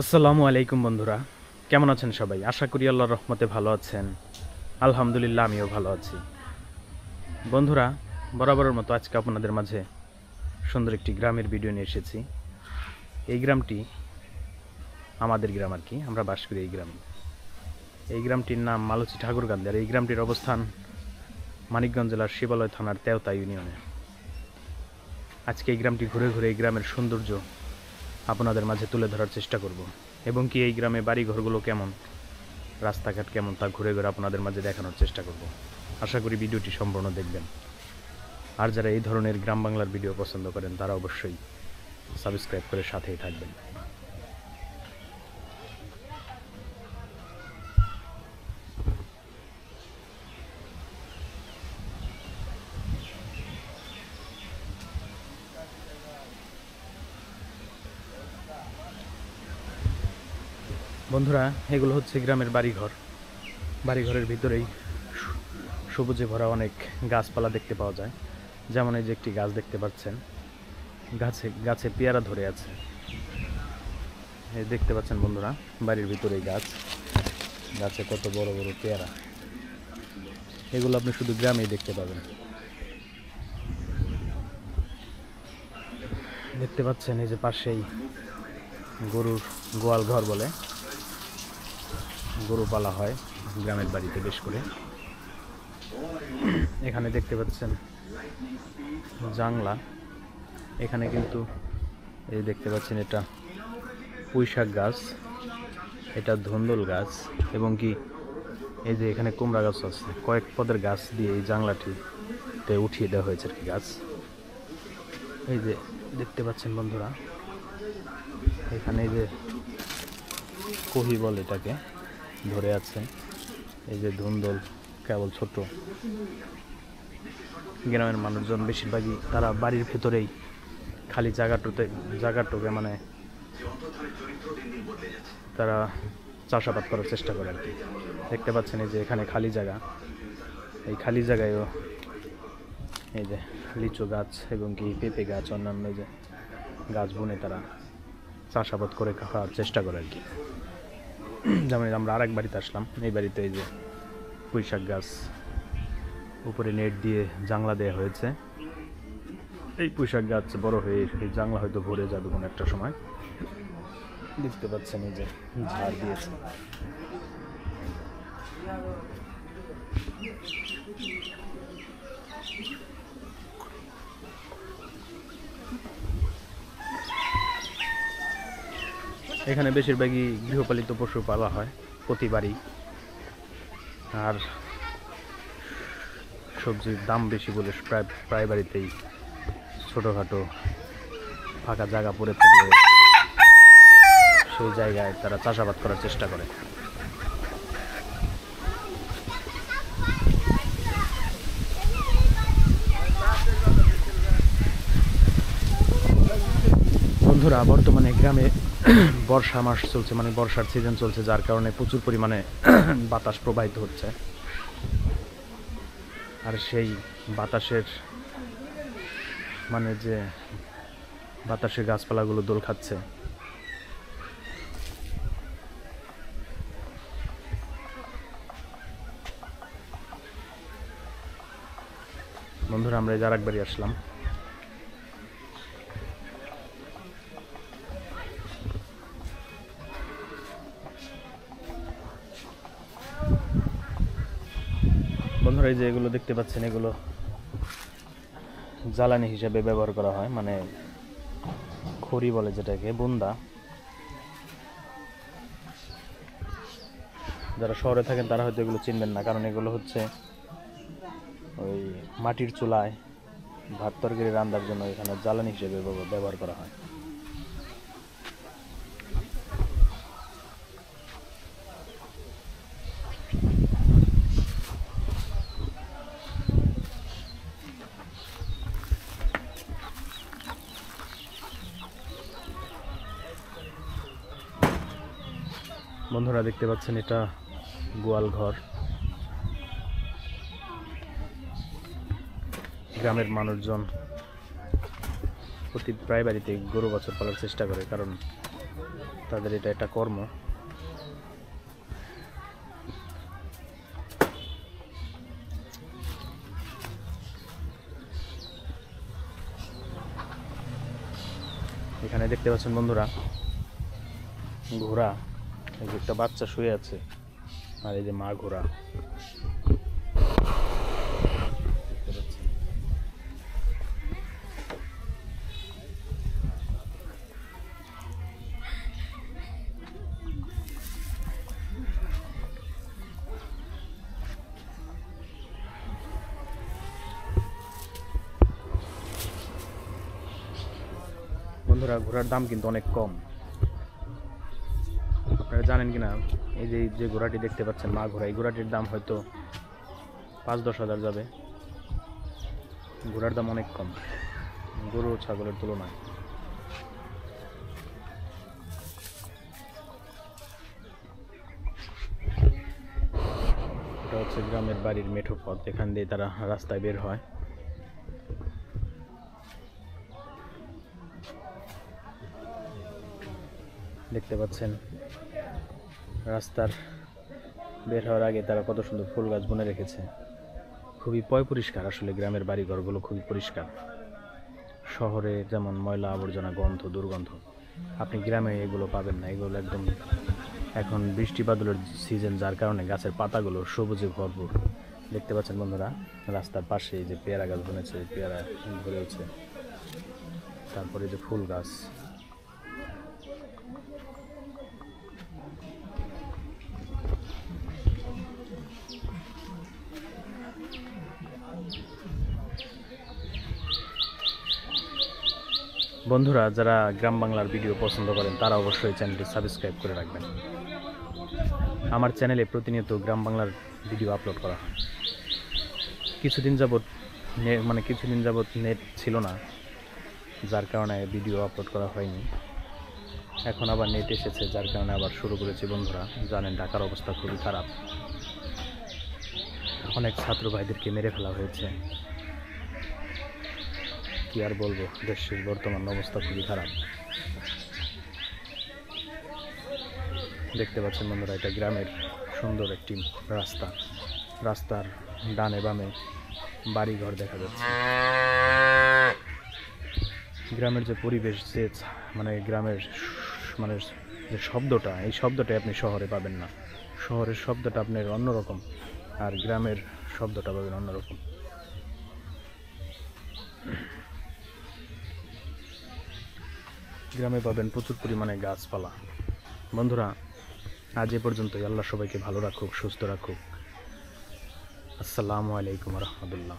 আসসালামু আলাইকুম বন্ধুরা, কেমন আছেন সবাই? আশা করি আল্লাহর রহমতে ভালো আছেন। আলহামদুলিল্লাহ, আমিও ভালো আছি। বন্ধুরা, বরাবরের মতো আজকে আপনাদের মাঝে সুন্দর একটি গ্রামের ভিডিও নিয়ে এসেছি। এই গ্রামটি আমাদের গ্রাম আর কি, আমরা বাস করি এই গ্রামে। এই গ্রামটির নাম মালুচি ঠাকুরগাঁদী, আর এই গ্রামটির অবস্থান মানিকগঞ্জ জেলার শিবালয় থানার তেওতা ইউনিয়নে। আজকে এই গ্রামটি ঘুরে ঘুরে এই গ্রামের সৌন্দর্য আপনাদের মাঝে তুলে ধরার চেষ্টা করব, এবং কি এই গ্রামে বাড়ি ঘরগুলো কেমন, রাস্তাঘাট কেমন, তা ঘুরে ঘুরে আপনাদের মাঝে দেখানোর চেষ্টা করব। আশা করি ভিডিওটি সম্পূর্ণ দেখবেন। আর যারা এই ধরনের গ্রাম বাংলার ভিডিও পছন্দ করেন তারা অবশ্যই সাবস্ক্রাইব করে সাথেই থাকবেন। বন্ধুরা, এগুলো হচ্ছে গ্রামের বাড়িঘর। বাড়িঘরের ভিতরেই সবুজে ভরা অনেক গাছপালা দেখতে পাওয়া যায়। যেমন এই যে একটি গাছ দেখতে পাচ্ছেন, গাছে গাছে পেয়ারা ধরে আছে। এই দেখতে পাচ্ছেন বন্ধুরা, বাড়ির ভিতরেই গাছ, গাছে কত বড় বড় পেয়ারা। এগুলো আপনি শুধু গ্রামেই দেখতে পাবেন। দেখতে পাচ্ছেন এই যে পাশেই গরুর গোয়াল ঘর বলে, গরু পালা হয় গ্রামের বাড়িতে বেশ করে। এখানে দেখতে পাচ্ছেন জাংলা। এখানে কিন্তু এই দেখতে পাচ্ছেন এটা পুঁইশাক গাছ, এটা ধুন্দুল গাছ, এবং কি এই যে এখানে কুমড়া গাছ আছে। কয়েক পদের গাছ দিয়ে এই জাংলাটিতে উঠিয়ে দেওয়া হয়েছে আর কি গাছ। এই যে দেখতে পাচ্ছেন বন্ধুরা, এখানে এই যে কহি বলে এটাকে, ধরে আছে। এই যে ধুন্দুল কেবল ছোট। গ্রামের মানুষজন বেশিরভাগই তারা বাড়ির ভেতরেই খালি জায়গাটুকে মানে তারা চাষাবাদ করার চেষ্টা করে আর কি। দেখতে পাচ্ছেন এই যে এখানে খালি জায়গা, এই খালি জায়গায়ও এই যে লিচু গাছ এবং কি পেঁপে গাছ, অন্যান্য যে গাছ বুনে তারা চাষাবাদ করে খাওয়ার চেষ্টা করে আর কি। যেমন আমরা আরেক বাড়িতে আসলাম, এই বাড়িতে এই যে পুঁইশাক গাছ, উপরে নেট দিয়ে জাংলা দেওয়া হয়েছে। এই পুঁইশাক গাছ বড় হয়ে এই জাংলা হয়তো ভরে যাবে কোনো একটা সময়। দেখতে পাচ্ছেন এই যে ঝাড় দিয়েছে। এখানে বেশিরভাগই গৃহপালিত পশু পালা হয় প্রতি বাড়ি। আর সবজির দাম বেশি বলে প্রায় বাড়িতেই ছোটোখাটো ফাঁকা জায়গা পড়ে থাকলে সেই জায়গায় তারা চাষাবাদ করার চেষ্টা করে। বন্ধুরা, বর্তমানে গ্রামে বর্ষা মাস চলছে, মানে বর্ষার সিজন চলছে, যার কারণে প্রচুর পরিমাণে বাতাস প্রবাহিত হচ্ছে। আর সেই বাতাসের মানে যে বাতাসে গাছপালাগুলো দোল খাচ্ছে। বন্ধুরা, আমরা এই আরেক বাড়ি আসলাম। বন্ধুরা, এই যে এগুলো দেখতে পাচ্ছেন, এগুলো জ্বালানি হিসেবে ব্যবহার করা হয়, মানে খড়ি বলে যেটাকে, বুন্দা। যারা শহরে থাকেন তারা হয়তো এগুলো চিনবেন না, কারণ এগুলো হচ্ছে ওই মাটির চুলায় ভাত তরকারি রান্নার জন্য এখানে জ্বালানি হিসেবে ব্যবহার করা হয়। বন্ধুরা, দেখতে পাচ্ছেন এটা গোয়াল ঘর। গ্রামের মানুষজন প্রতি প্রায় বাড়িতে গরু বছর পালার চেষ্টা করে, কারণ তাদের এটা একটা কর্ম। এখানে দেখতে পাচ্ছেন বন্ধুরা ঘোড়া, এই যে একটা বাচ্চা শুয়ে আছে, আর এই যে মা ঘোড়া। বন্ধুরা ঘোড়ার দাম কিন্তু অনেক কম। আপনারা জানেন কিনা, এই যে ঘোড়াটি দেখতে পাচ্ছেন মা ঘোড়া, এই ঘোড়াটির দাম হয়তো 5-10 হাজার যাবে। ঘোড়ার দাম অনেক কম গরু ছাগলের তুলনায়। এটা হচ্ছে গ্রামের বাড়ির মেঠো পথ, এখান দিয়ে তারা রাস্তায় বের হয়। দেখতে পাচ্ছেন রাস্তার বের হওয়ার আগে তারা কত সুন্দর ফুল গাছ বুনে রেখেছে। খুবই পরিষ্কার, আসলে গ্রামের বাড়িঘরগুলো খুবই পরিষ্কার। শহরে যেমন ময়লা আবর্জনা, গন্ধ, দুর্গন্ধ, আপনি গ্রামে এগুলো পাবেন না। এগুলো একদম, এখন বৃষ্টি বাদলের সিজন, যার কারণে গাছের পাতাগুলো সবুজে ভরপুর। দেখতে পাচ্ছেন বন্ধুরা রাস্তার পাশে এই যে পেয়ারা গাছ বুনেছে, পেয়ারা ধরেছে, তারপরে যে ফুল গাছ। বন্ধুরা যারা গ্রাম বাংলার ভিডিও পছন্দ করেন তারা অবশ্যই চ্যানেলটি সাবস্ক্রাইব করে রাখবেন। আমার চ্যানেলে প্রতিনিয়ত গ্রাম বাংলার ভিডিও আপলোড করা হয়। কিছুদিন যাবৎ নেট ছিল না, যার কারণে ভিডিও আপলোড করা হয়নি। এখন আবার নেট এসেছে, যার কারণে আবার শুরু করেছি। বন্ধুরা জানেন ঢাকার অবস্থা খুবই খারাপ, অনেক ছাত্র ভাইদেরকে মেরে ফেলা হয়েছে। কি আর বলবো, দেশের বর্তমান অবস্থা খুবই খারাপ। দেখতে পাচ্ছেন বন্ধুরা এটা গ্রামের সুন্দর একটি রাস্তা, রাস্তার ডানে বামে বাড়িঘর দেখা যাচ্ছে। গ্রামের যে পরিবেশ, যে গ্রামের যে শব্দটা, এই শব্দটা আপনি শহরে পাবেন না। শহরের শব্দটা আপনার অন্যরকম, আর গ্রামের শব্দটা পাবেন অন্যরকম। গ্রামে পাবেন প্রচুর পরিমাণে গাছপালা। বন্ধুরা আজ এ পর্যন্তই। আল্লাহ সবাইকে ভালো রাখুক, সুস্থ রাখুক। আসসালামু আলাইকুম রহমতুল্লাহ।